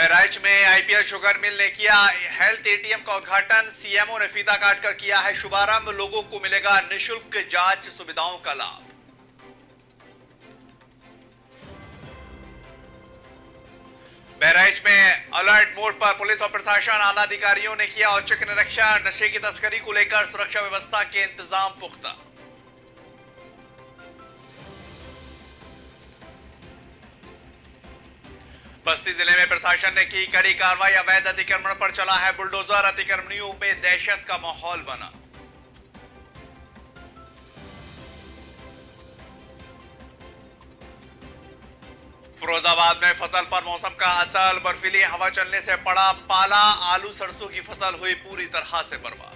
बहराइच में IPL sugar mill ने किया हेल्थ एटीएम का उद्घाटन। सीएमओ ने फीता काटकर किया है शुभारंभ। लोगों को मिलेगा निशुल्क जांच सुविधाओं का लाभ। बहराइच में अलर्ट मोड पर पुलिस और प्रशासन, आला अधिकारियों ने किया औचक निरीक्षण। नशे की तस्करी को लेकर सुरक्षा व्यवस्था के इंतजाम पुख्ता। बस्ती जिले में प्रशासन ने की कड़ी कार्रवाई। अवैध अतिक्रमण पर चला है बुलडोजर। अतिक्रमणियों में दहशत का माहौल बना। फिरोजाबाद में फसल पर मौसम का असर। बर्फीली हवा चलने से पड़ा पाला। आलू सरसों की फसल हुई पूरी तरह से बर्बाद।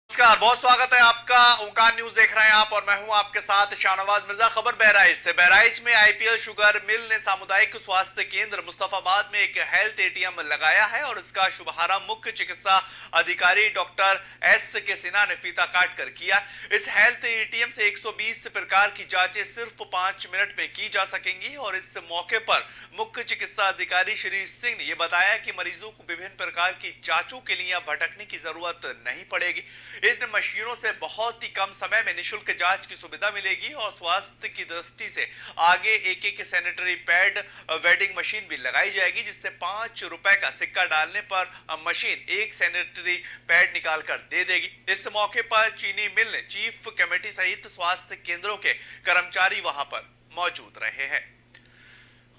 नमस्कार, बहुत स्वागत है आपका। ओंकार न्यूज देख रहे हैं आप और मैं हूं आपके साथ शाहनवाज मिर्जा। खबर बहराइच से। बहराइच में आईपीएल शुगर मिल ने सामुदायिक स्वास्थ्य केंद्र मुस्तफाबाद में एक हेल्थ एटीएम लगाया है और इसका शुभारंभ मुख्य चिकित्सा अधिकारी डॉक्टर एस के सिन्हा ने फीता काट कर किया। इस हेल्थ एटीएम से 120 प्रकार की जांचें सिर्फ 5 मिनट में की जा सकेंगी और इस मौके पर मुख्य चिकित्सा अधिकारी श्री सिंह ने यह बताया कि मरीजों को विभिन्न प्रकार की जांचों के लिए भटकने की जरूरत नहीं पड़ेगी। इन मशीनों से बहुत ही कम समय में निशुल्क जांच की सुविधा मिलेगी और स्वास्थ्य की दृष्टि से आगे एक सैनिटरी पैड वेंडिंग मशीन भी लगाई जाएगी, जिससे 5 रुपए का सिक्का डालने पर मशीन एक सैनिटरी पैड निकाल कर दे देगी। इस मौके पर चीनी मिल ने चीफ कमेटी सहित स्वास्थ्य केंद्रों के कर्मचारी वहां पर मौजूद रहे हैं।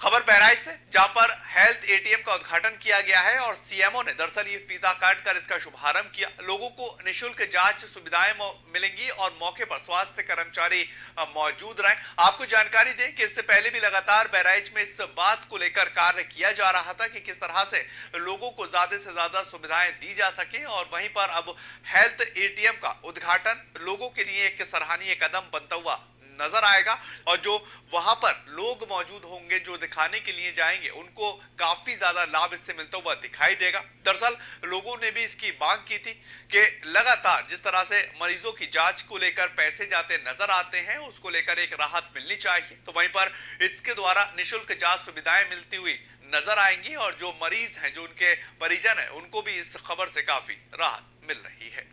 खबर बहराइच से, जहां पर हेल्थ एटीएम का उद्घाटन किया गया है और सीएमओ ने दरअसल ये फीता काटकर इसका शुभारंभ किया। लोगों को निशुल्क जांच सुविधाएं मिलेंगी और मौके पर स्वास्थ्य कर्मचारी मौजूद रहे। आपको जानकारी दें कि इससे पहले भी लगातार बहराइच में इस बात को लेकर कार्य किया जा रहा था कि किस तरह से लोगों को ज्यादा से ज्यादा सुविधाएं दी जा सके और वहीं पर अब हेल्थ एटीएम का उद्घाटन लोगों के लिए एक सराहनीय कदम बनता हुआ नजर आएगा और जो वहां पर लोग मौजूद होंगे, जो दिखाने के लिए जाएंगे, उनको काफी ज्यादा लाभ इससे मिलता हुआ दिखाई देगा। दरअसल लोगों ने भी इसकी मांग की थी कि लगातार जिस तरह से मरीजों की जांच को लेकर पैसे जाते नजर आते हैं, उसको लेकर एक राहत मिलनी चाहिए। तो वहीं पर इसके द्वारा निशुल्क जांच सुविधाएं मिलती हुई नजर आएंगी और जो मरीज हैं, जो उनके परिजन हैं, उनको भी इस खबर से काफी राहत मिल रही है।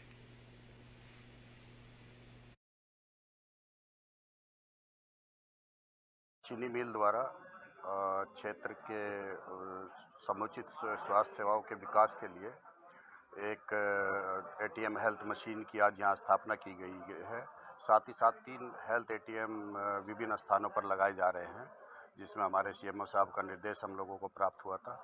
चीनी मिल द्वारा क्षेत्र के समुचित स्वास्थ्य सेवाओं के विकास के लिए एक एटीएम हेल्थ मशीन की आज यहाँ स्थापना की गई है। साथ ही साथ 3 हेल्थ एटीएम विभिन्न स्थानों पर लगाए जा रहे हैं, जिसमें हमारे सीएमओ साहब का निर्देश हम लोगों को प्राप्त हुआ था।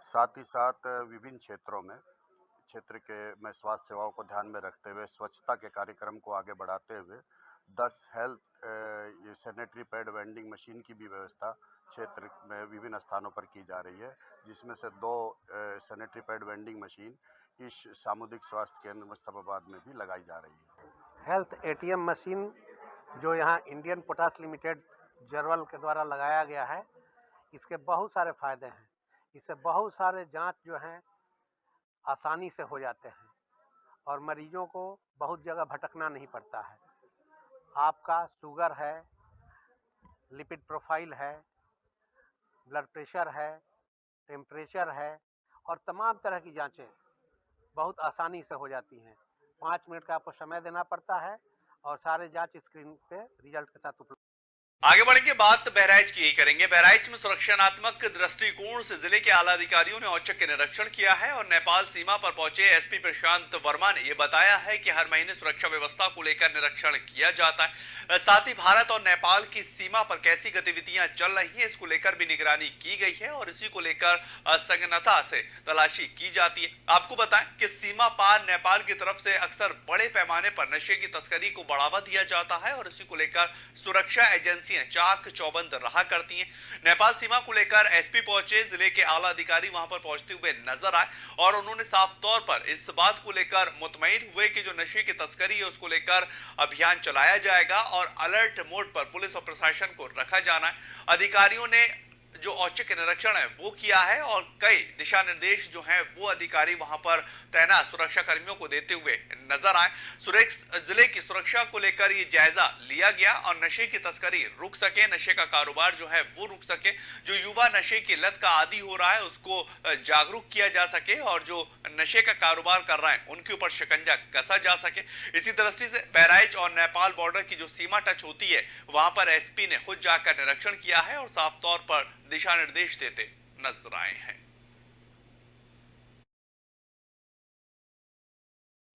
साथ ही साथ विभिन्न क्षेत्रों में क्षेत्र में स्वास्थ्य सेवाओं को ध्यान में रखते हुए स्वच्छता के कार्यक्रम को आगे बढ़ाते हुए 10 health sanitary pad vending machine की भी व्यवस्था क्षेत्र में विभिन्न स्थानों पर की जा रही है, जिसमें से 2 सैनिटरी पैड वेंडिंग मशीन इस सामुदायिक स्वास्थ्य केंद्र मुस्तफाबाद में भी लगाई जा रही है। हेल्थ एटीएम मशीन जो यहाँ इंडियन पोटास लिमिटेड जरवल के द्वारा लगाया गया है, इसके बहुत सारे फायदे हैं। इससे बहुत सारे जांच जो हैं आसानी से हो जाते हैं और मरीजों को बहुत जगह भटकना नहीं पड़ता है। आपका शुगर है, लिपिड प्रोफाइल है, ब्लड प्रेशर है, टेम्परेचर है और तमाम तरह की जांचें बहुत आसानी से हो जाती हैं। 5 मिनट का आपको समय देना पड़ता है और सारे जांच स्क्रीन पे रिजल्ट के साथ उपलब्ध। आगे बढ़ेंगे, बात बहराइच की ही करेंगे। बहराइच में सुरक्षात्मक दृष्टिकोण से जिले के आला अधिकारियों ने औचक निरीक्षण किया है और नेपाल सीमा पर पहुंचे एसपी प्रशांत वर्मा ने यह बताया है कि हर महीने सुरक्षा व्यवस्था को लेकर निरीक्षण किया जाता है। साथ ही भारत और नेपाल की सीमा पर कैसी गतिविधियां चल रही है, इसको लेकर भी निगरानी की गई है और इसी को लेकर सघनता से तलाशी की जाती है। आपको बताएं कि सीमा पार नेपाल की तरफ से अक्सर बड़े पैमाने पर नशे की तस्करी को बढ़ावा दिया जाता है और इसी को लेकर सुरक्षा एजेंसी चाक चौबंद रहा करती हैं। नेपाल सीमा को लेकर एसपी पहुंचे, जिले के आला अधिकारी वहां पर पहुंचते हुए नजर आए और उन्होंने साफ तौर पर इस बात को लेकर मुतमईन हुए कि जो नशे की तस्करी है उसको लेकर अभियान चलाया जाएगा और अलर्ट मोड पर पुलिस और प्रशासन को रखा जाना है। अधिकारियों ने जो औचक निरीक्षण है वो किया है और कई दिशा निर्देश जो हैं वो अधिकारी वहां पर तैनात सुरक्षा कर्मियों को देते हुए नजर आए। जिले की सुरक्षा को लेकर ये जायजा लिया गया और नशे की तस्करी रुक सके, नशे का कारोबार जो है वो रुक सके, जो युवा नशे की लत का आदी हो रहा है उसको जागरूक किया जा सके और जो नशे का कारोबार कर रहे हैं उनके ऊपर शिकंजा कसा जा सके। इसी दृष्टि से बहराइच और नेपाल बॉर्डर की जो सीमा टच होती है वहां पर एसपी ने खुद जाकर निरीक्षण किया है और साफ तौर पर दिशा निर्देश देते नजर आए हैं।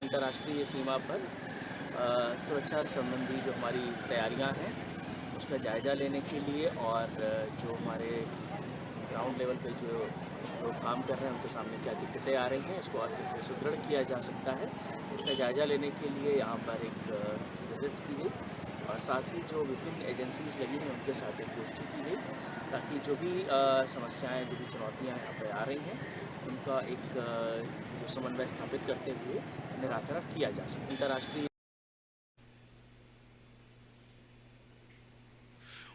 अंतर्राष्ट्रीय सीमा पर सुरक्षा संबंधी जो हमारी तैयारियां हैं उसका जायजा लेने के लिए और जो हमारे ग्राउंड लेवल पे जो लोग काम कर रहे हैं उनके सामने क्या दिक्कतें आ रही हैं, इसको और कैसे सुदृढ़ किया जा सकता है, इसका जायजा लेने के लिए यहाँ पर एक विजिट की गई और साथ ही जो विभिन्न एजेंसीज लगी हैं उनके साथ एक गोष्ठी की गई ताकि जो भी समस्याएं, जो भी चुनौतियां यहाँ पर आ रही हैं उनका एक जो समन्वय स्थापित करते हुए निराकरण किया जा सके। अंतर्राष्ट्रीय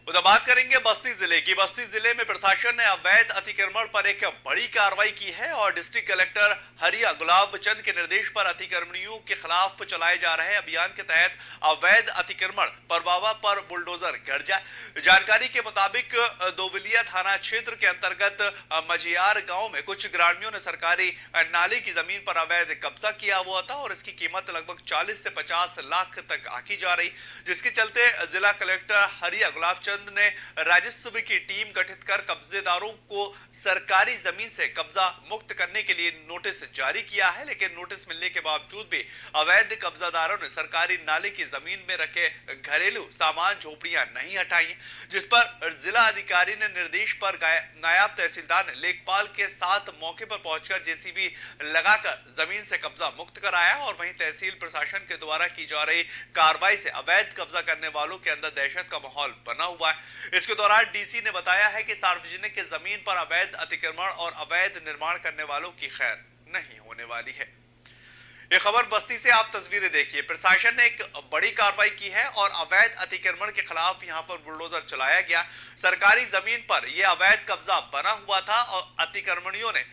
उधर बात करेंगे बस्ती जिले की। बस्ती जिले में प्रशासन ने अवैध अतिक्रमण पर एक बड़ी कार्रवाई की है और डिस्ट्रिक्ट कलेक्टर हरिया गुलाब चंद के निर्देश पर अतिक्रमणियों के खिलाफ चलाए जा रहे अभियान के तहत अवैध अतिक्रमण परवावा पर बुलडोजर गर्जा। जानकारी के मुताबिक दोविलिया थाना क्षेत्र के अंतर्गत मझियार गांव में कुछ ग्रामीणों ने सरकारी नाले की जमीन पर अवैध कब्जा किया हुआ था और इसकी कीमत लगभग 40 से 50 लाख तक आंकी जा रही, जिसके चलते जिला कलेक्टर हरिया गुलाब ने राजस्व की टीम गठित कर कब्जेदारों को सरकारी जमीन से कब्जा मुक्त करने के लिए नोटिस जारी किया है। लेकिन नोटिस मिलने के बावजूद भी अवैध कब्जादारों ने सरकारी नाले की जमीन में रखे घरेलू सामान झोपड़ियां नहीं हटाई, जिस पर जिला अधिकारी ने निर्देश पर नायब तहसीलदार ने लेखपाल के साथ मौके पर पहुंचकर जेसीबी लगाकर जमीन से कब्जा मुक्त कराया और वहीं तहसील प्रशासन के द्वारा की जा रही कार्रवाई से अवैध कब्जा करने वालों के अंदर दहशत का माहौल बना हुआ है। इसके दौरान डीसी ने बताया है कि सार्वजनिक जमीन पर अवैध अतिक्रमण और अवैध निर्माण करने वालों की खैर नहीं होने वाली है। यह खबर बस्ती से आप तस्वीरें देखिए। प्रशासन ने एक बड़ी कार्रवाई की है और अवैध अतिक्रमण के खिलाफ यहां पर बुलडोजर चलाया गया। सरकारी जमीन पर यह अवैध कब्जा बना हुआ था और अतिक्रमणियों ने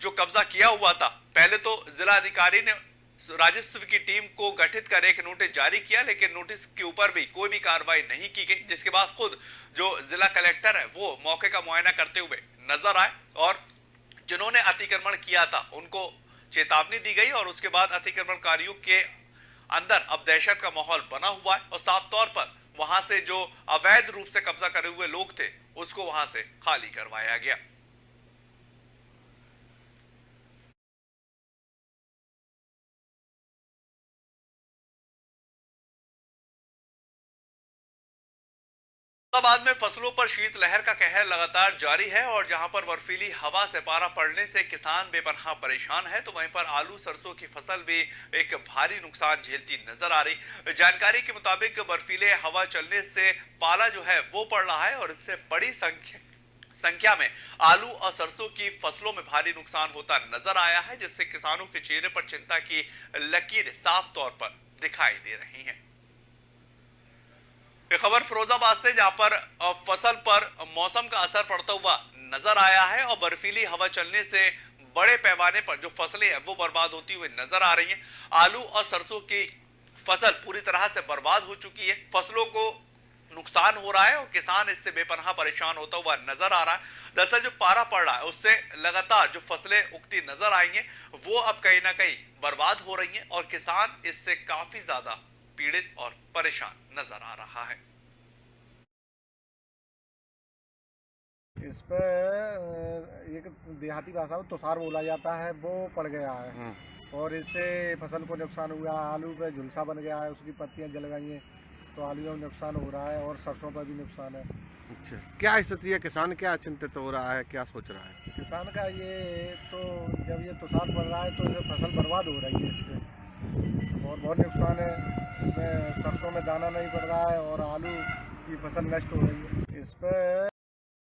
जो कब्जा किया हुआ था, पहले तो जिला अधिकारी ने राजस्व की टीम को गठित कर एक नोटिस जारी किया, लेकिन नोटिस के ऊपर भी कोई भी कार्रवाई नहीं की गई, जिसके बाद खुद जो जिला कलेक्टर है वो मौके का मुआयना करते हुए नजर आए और जिन्होंने अतिक्रमण किया था उनको चेतावनी दी गई और उसके बाद अतिक्रमणकारियों के अंदर अब दहशत का माहौल बना हुआ है और साफ तौर पर वहां से जो अवैध रूप से कब्जा करे हुए लोग थे उसको वहां से खाली करवाया गया। बाद में फसलों पर शीतलहर का कहर लगातार जारी है और जहां पर बर्फीली हवा से पारा पड़ने से किसान बेपनाह परेशान है, तो वहीं पर आलू सरसों की फसल भी एक भारी नुकसान झेलती नजर आ रही। जानकारी के मुताबिक बर्फीले हवा चलने से पाला जो है वो पड़ रहा है और इससे बड़ी संख्या में आलू और सरसों की फसलों में भारी नुकसान होता नजर आया है, जिससे किसानों के चेहरे पर चिंता की लकीरें साफ तौर पर दिखाई दे रही हैं। एक खबर फिरोजाबाद से, जहां पर फसल पर मौसम का असर पड़ता हुआ नजर आया है और बर्फीली हवा चलने से बड़े पैमाने पर जो फसलें हैं वो बर्बाद होती हुई नजर आ रही हैं। आलू और सरसों की फसल पूरी तरह से बर्बाद हो चुकी है, फसलों को नुकसान हो रहा है और किसान इससे बेपनाह परेशान होता हुआ नजर आ रहा है। दरअसल जो पारा पड़ रहा है उससे लगातार जो फसलें उगती नजर आएंगी वो अब कहीं ना कहीं बर्बाद हो रही हैं और किसान इससे काफी ज्यादा पीड़ित और परेशान नजर आ रहा है। इस पर एक देहाती भाषा में तुषार बोला जाता है, वो पड़ गया है और इससे फसल को नुकसान हुआ। आलू पे झुलसा बन गया है, उसकी पत्तियां जल गई हैं, तो आलू में नुकसान हो रहा है और सरसों पर भी नुकसान है। अच्छा, क्या स्थिति है? किसान क्या चिंतित हो रहा है, क्या सोच रहा है? किसान का ये तो जब ये तुषार पड़ रहा है तो ये फसल बर्बाद हो रही है इससे और बहुत नुकसान है। इसमें सरसों में दाना नहीं पड़ रहा है और आलू की फसल नष्ट हो रही है। इस पर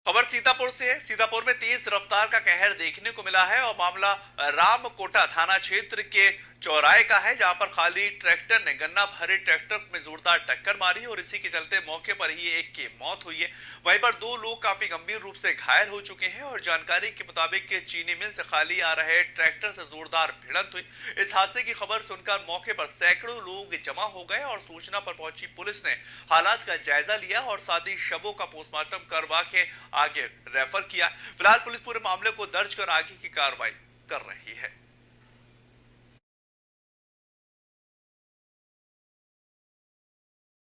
खबर सीतापुर से है। सीतापुर में तेज रफ्तार का कहर देखने को मिला है और मामला रामकोटा थाना क्षेत्र के चौराहे का है, जहां पर खाली ट्रैक्टर ने गन्ना भरे ट्रैक्टर में जोरदार टक्कर मारी और इसी के चलते मौके पर ही एक की मौत हुई है। वहीं पर 2 लोग काफी गंभीर रूप से घायल हो चुके हैं और जानकारी के मुताबिक चीनी मिल से खाली आ रहे ट्रैक्टर से जोरदार भिड़ंत हुई। इस हादसे की खबर सुनकर मौके पर सैकड़ों लोग जमा हो गए और सूचना पर पहुंची पुलिस ने हालात का जायजा लिया और साथ ही शवों का पोस्टमार्टम करवा के आगे रेफर किया। फिलहाल पुलिस पूरे मामले को दर्ज कर आगे की कार्रवाई कर रही है।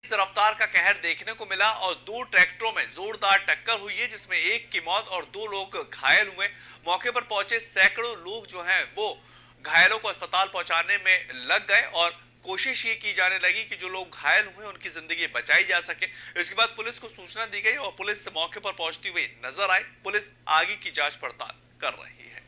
रफ्तार का कहर देखने को मिला और 2 ट्रैक्टरों में जोरदार टक्कर हुई है, जिसमें एक की मौत और 2 लोग घायल हुए। मौके पर पहुंचे सैकड़ों लोग जो हैं वो घायलों को अस्पताल पहुंचाने में लग गए और कोशिश ये की जाने लगी कि जो लोग घायल हुए उनकी जिंदगी बचाई जा सके। इसके बाद पुलिस को सूचना दी गई और पुलिस मौके पर पहुंचती हुई नजर आई। पुलिस आगे की जांच पड़ताल कर रही है।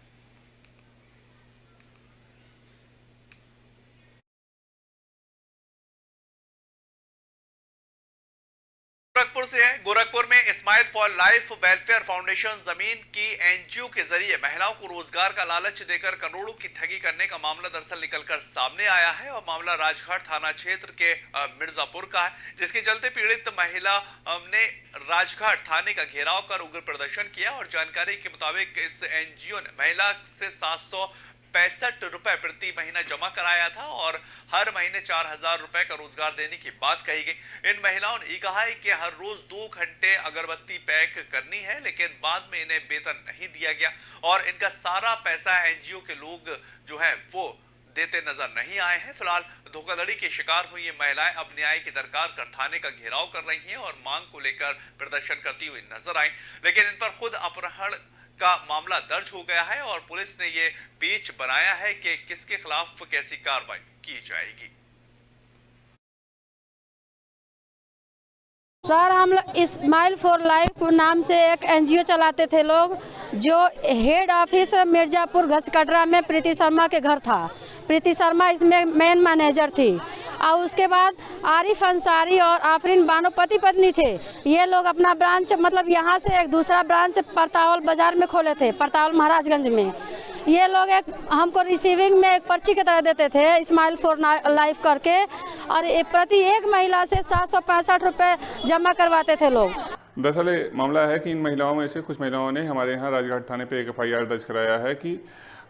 गोरखपुर से है। गोरखपुर में smile for life welfare foundation जमीन की एनजीओ के जरिए महिलाओं को रोजगार का लालच देकर करोड़ों की ठगी करने का मामला दरअसल निकलकर सामने आया है और मामला राजघाट थाना क्षेत्र के मिर्जापुर का है, जिसके चलते पीड़ित महिला ने राजघाट थाने का घेराव कर उग्र प्रदर्शन किया और जानकारी के मुताबिक इस एनजीओ ने महिला से 765 रुपए प्रति महीना जमा कराया था और हर महीने 4000 रुपए का रोजगार देने की बात कही गई। इन महिलाओं ने कहा है कि हर रोज 2 घंटे अगरबत्ती पैक करनी है, लेकिन बाद में इन्हें वेतन नहीं दिया गया और इनका सारा पैसा एनजीओ के लोग जो है वो देते नजर नहीं आए हैं। फिलहाल धोखाधड़ी के शिकार हुई ये महिलाएं अब न्याय की दरकार कर थाने का घेराव कर रही हैं और मांग को लेकर प्रदर्शन करती हुई नजर आई, लेकिन इन पर खुद अपहरण का मामला दर्ज हो गया है और पुलिस ने ये पेच बनाया है कि किसके खिलाफ कैसी कार्रवाई की जाएगी। सर, हम स्माइल फॉर लाइफ नाम से एक एनजीओ चलाते थे लोग, जो हेड ऑफिस मिर्जापुर घसकटरा में प्रीति शर्मा के घर था। प्रीति शर्मा इसमें मेन मैनेजर थी और उसके बाद आरिफ अंसारी और आफरीन बानो पति पत्नी थे। ये लोग अपना ब्रांच मतलब यहाँ से एक दूसरा ब्रांच परतावल बाजार में खोले थे, परतावल महाराजगंज में। ये लोग एक हमको रिसीविंग में एक पर्ची की तरह देते थे स्माइल फॉर लाइफ करके और प्रति एक महिला से 765 रुपये जमा करवाते थे लोग। दरअसल मामला है कि इन महिलाओं में से कुछ महिलाओं ने हमारे यहाँ राजघाट थाने पे एक FIR दर्ज कराया है कि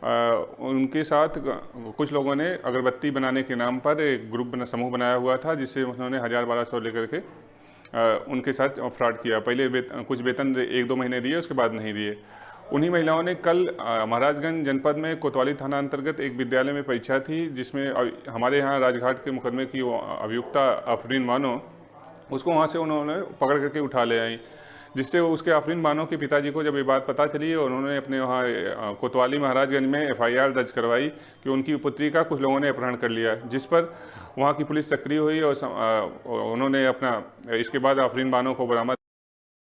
उनके साथ कुछ लोगों ने अगरबत्ती बनाने के नाम पर एक ग्रुप समूह बनाया हुआ था, जिससे उन्होंने 1200 लेकर के उनके साथ फ्रॉड किया। पहले कुछ वेतन 1-2 महीने दिए, उसके बाद नहीं दिए। उन्हीं महिलाओं ने कल महाराजगंज जनपद में कोतवाली थाना अंतर्गत एक विद्यालय में परीक्षा थी, जिसमें हमारे यहाँ राजघाट के मुकदमे की अभियुक्ता आफरीन बानो, उसको वहाँ से उन्होंने पकड़ करके उठा ले आई, जिससे उसके आफरीन बानो के पिताजी को जब ये बात पता चली और उन्होंने अपने वहाँ कोतवाली महाराजगंज में FIR दर्ज करवाई कि उनकी पुत्री का कुछ लोगों ने अपहरण कर लिया, जिस पर वहाँ की पुलिस सक्रिय हुई और उन्होंने अपना इसके बाद आफरीन बानो को बरामद।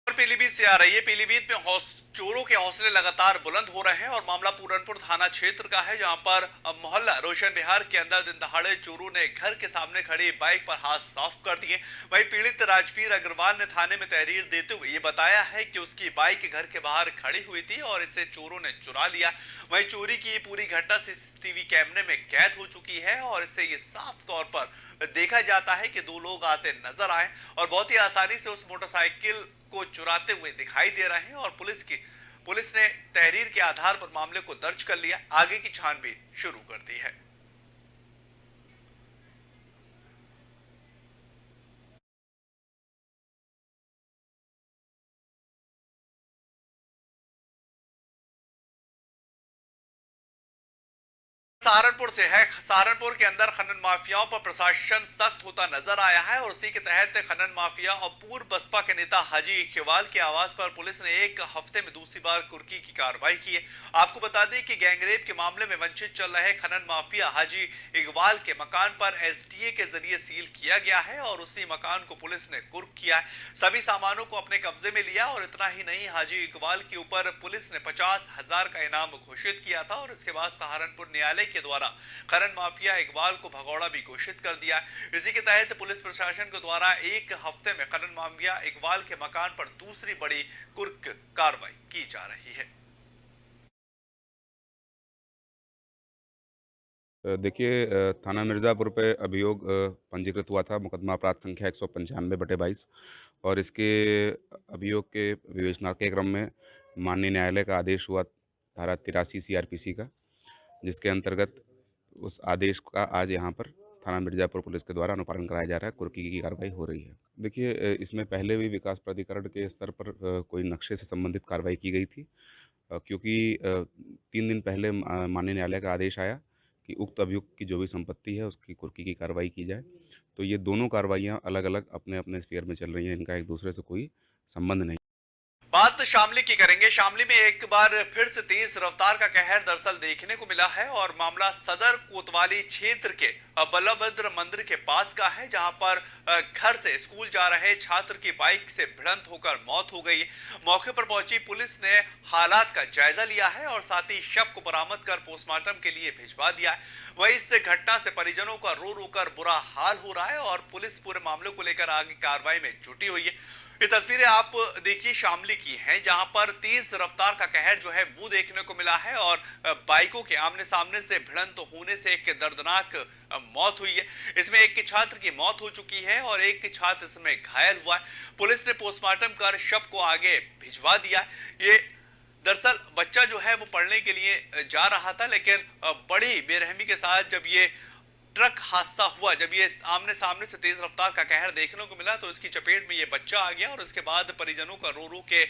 पीलीभीत से आ रही है। पीलीभीत में चोरों के हौसले लगातार बुलंद हो रहे हैं और मामला पूरनपुर थाना क्षेत्र का है, जहां पर मोहल्ला रोशन बिहार के अंदर दिन दहाड़े चोरों ने घर के सामने खड़ी बाइक पर हाथ साफ कर दिए। वहीं पीड़ित राजवीर अग्रवाल ने थाने में तहरीर देते हुए ये बताया है कि उसकी बाइक घर के बाहर खड़ी हुई थी और इसे चोरों ने चुरा लिया। वहीं चोरी की पूरी घटना CCTV कैमरे में कैद हो चुकी है और इससे ये साफ तौर पर देखा जाता है कि 2 लोग आते नजर आए और बहुत ही आसानी से उस मोटरसाइकिल को चुराते हुए दिखाई दे रहे हैं और पुलिस ने तहरीर के आधार पर मामले को दर्ज कर लिया, आगे की छानबीन शुरू कर दी है। सहारनपुर से है। सहारनपुर के अंदर खनन माफियाओं पर प्रशासन सख्त होता नजर आया है और उसी के तहत खनन माफिया और पूर्व बसपा के नेता हाजी इकबाल के आवास पर पुलिस ने एक हफ्ते में दूसरी बार कुर्की की कार्रवाई की है। आपको बता दें कि गैंगरेप के मामले में वंचित चल रहे खनन माफिया हाजी इकबाल के मकान पर STA के जरिए सील किया गया है और उसी मकान को पुलिस ने कुर्क किया है, सभी सामानों को अपने कब्जे में लिया और इतना ही नहीं, हाजी इकबाल के ऊपर पुलिस ने 50,000 का इनाम घोषित किया था और इसके बाद सहारनपुर न्यायालय की के द्वारा खनन माफिया इकबाल को भगौड़ा भी घोषित कर दिया। इसी के तहत पुलिस प्रशासन के द्वारा एक हफ्ते में खनन माफिया इकबाल के मकान पर दूसरी बड़ी कुर्क कार्रवाई की जा रही है। देखिए, थाना मिर्ज़ापुर पे अभियोग पंजीकृत हुआ था, मुकदमा अपराध संख्या 195/22 और इसके अभियोग के विवेचना के क्रम में माननीय न्यायालय का आदेश हुआ धारा 83 सीआरपीसी का, जिसके अंतर्गत उस आदेश का आज यहाँ पर थाना मिर्ज़ापुर पुलिस के द्वारा अनुपालन कराया जा रहा है, कुर्की की कार्रवाई हो रही है। देखिए, इसमें पहले भी विकास प्राधिकरण के स्तर पर कोई नक्शे से संबंधित कार्रवाई की गई थी, क्योंकि 3 दिन पहले माननीय न्यायालय का आदेश आया कि उक्त अभियुक्त की जो भी संपत्ति है उसकी कुर्की की कार्रवाई की जाए। तो ये दोनों कार्रवाइयाँ अलग-अलग अपने-अपने स्फीयर में चल रही हैं, इनका एक दूसरे से कोई संबंध नहीं। बात शामली की करेंगे। शामली में एक बार फिर से तेज रफ्तार का कहर दरअसल देखने को मिला है और मामला सदर कोतवाली क्षेत्र के बलभद्र मंदिर के पास का है, जहां पर घर से स्कूल जा रहे छात्र की बाइक से भिड़ंत होकर मौत हो गई। मौके पर पहुंची पुलिस ने हालात का जायजा लिया है और साथ ही शव को बरामद कर पोस्टमार्टम के लिए भिजवा दिया है। वहीं इस घटना से परिजनों का रो रो कर बुरा हाल हो रहा है और पुलिस पूरे मामले को लेकर आगे कार्रवाई में जुटी हुई है। ये तस्वीरें आप देखिए शामली की हैं, जहां पर तेज रफ्तार का कहर जो है वो देखने को मिला है और बाइकों के आमने सामने से भिड़ंत होने से एक दर्दनाक मौत हुई है। इसमें एक छात्र की मौत हो चुकी है और एक छात्र इसमें घायल हुआ है। पुलिस ने पोस्टमार्टम कर शव को आगे भिजवा दिया। ये दरअसल बच्चा जो है वो पढ़ने के लिए जा रहा था, लेकिन बड़ी बेरहमी के साथ जब ये ट्रक हादसा हुआ, जब ये आमने सामने से तेज रफ्तार का कहर देखने को मिला तो इसकी चपेट में ये बच्चा आ गया और उसके बाद परिजनों का रो रो के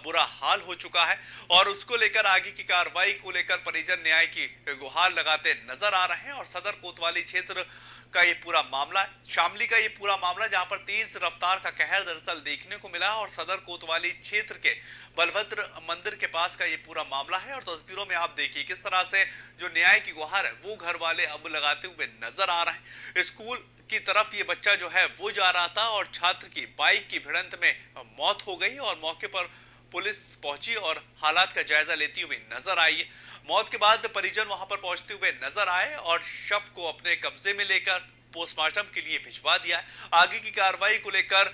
बुरा हाल हो चुका है और उसको लेकर आगे की कार्रवाई को लेकर परिजन न्याय की गुहार लगाते नजर आ रहे हैं। और सदर कोतवाली क्षेत्र का ये पूरा मामला, शामली का ये पूरा मामला, जहां पर तेज रफ्तार का कहर दरअसल देखने को मिला और सदर कोतवाली क्षेत्र के बलभद्र मंदिर के पास का ये पूरा मामला है। और तस्वीरों में आप देखिए किस तरह से जो न्याय की गुहार है वो घर वाले अब लगाते हुए नजर आ रहे हैं। स्कूल की तरफ ये बच्चा जो है वो जा रहा था और छात्र की बाइक की भिड़ंत में मौत हो गई और मौके पर पुलिस पहुंची और हालात का जायजा लेती हुई नजर आई है। मौत के बाद परिजन वहां पर पहुंचते हुए नजर आए और शव को अपने कब्जे में लेकर पोस्टमार्टम के लिए भिजवा दिया है। आगे की कार्रवाई को लेकर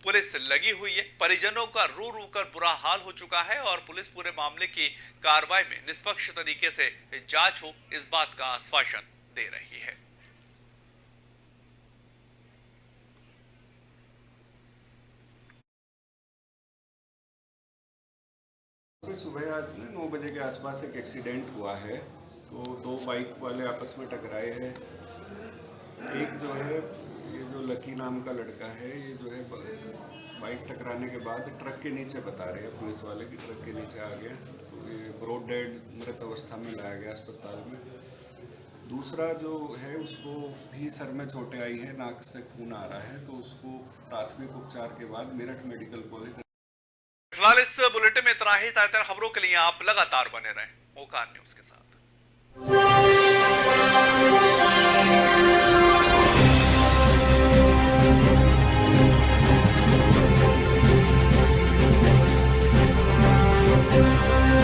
पुलिस लगी हुई है। परिजनों का रो रो कर बुरा हाल हो चुका है और पुलिस पूरे मामले की कार्रवाई में निष्पक्ष तरीके से जांच हो, इस बात का आश्वासन दे रही है। सुबह आज 9 बजे के आसपास एक एक्सीडेंट हुआ है, तो 2 बाइक वाले आपस में टकराए हैं। एक जो है ये जो लकी नाम का लड़का है, ये जो है बाइक टकराने के बाद ट्रक के नीचे बता रहे हैं पुलिस वाले कि ट्रक के नीचे आ गया, तो ये ब्रॉड डेड मृत अवस्था में लाया गया अस्पताल में। दूसरा जो है उसको भी सर में चोटें आई है, नाक से खून आ रहा है, तो उसको प्राथमिक उपचार के बाद मेरठ मेडिकल कॉलेज। फिलहाल इस बुलेटिन में इतना ही। ताज़ा खबरों के लिए आप लगातार बने रहें ओकार न्यूज के साथ।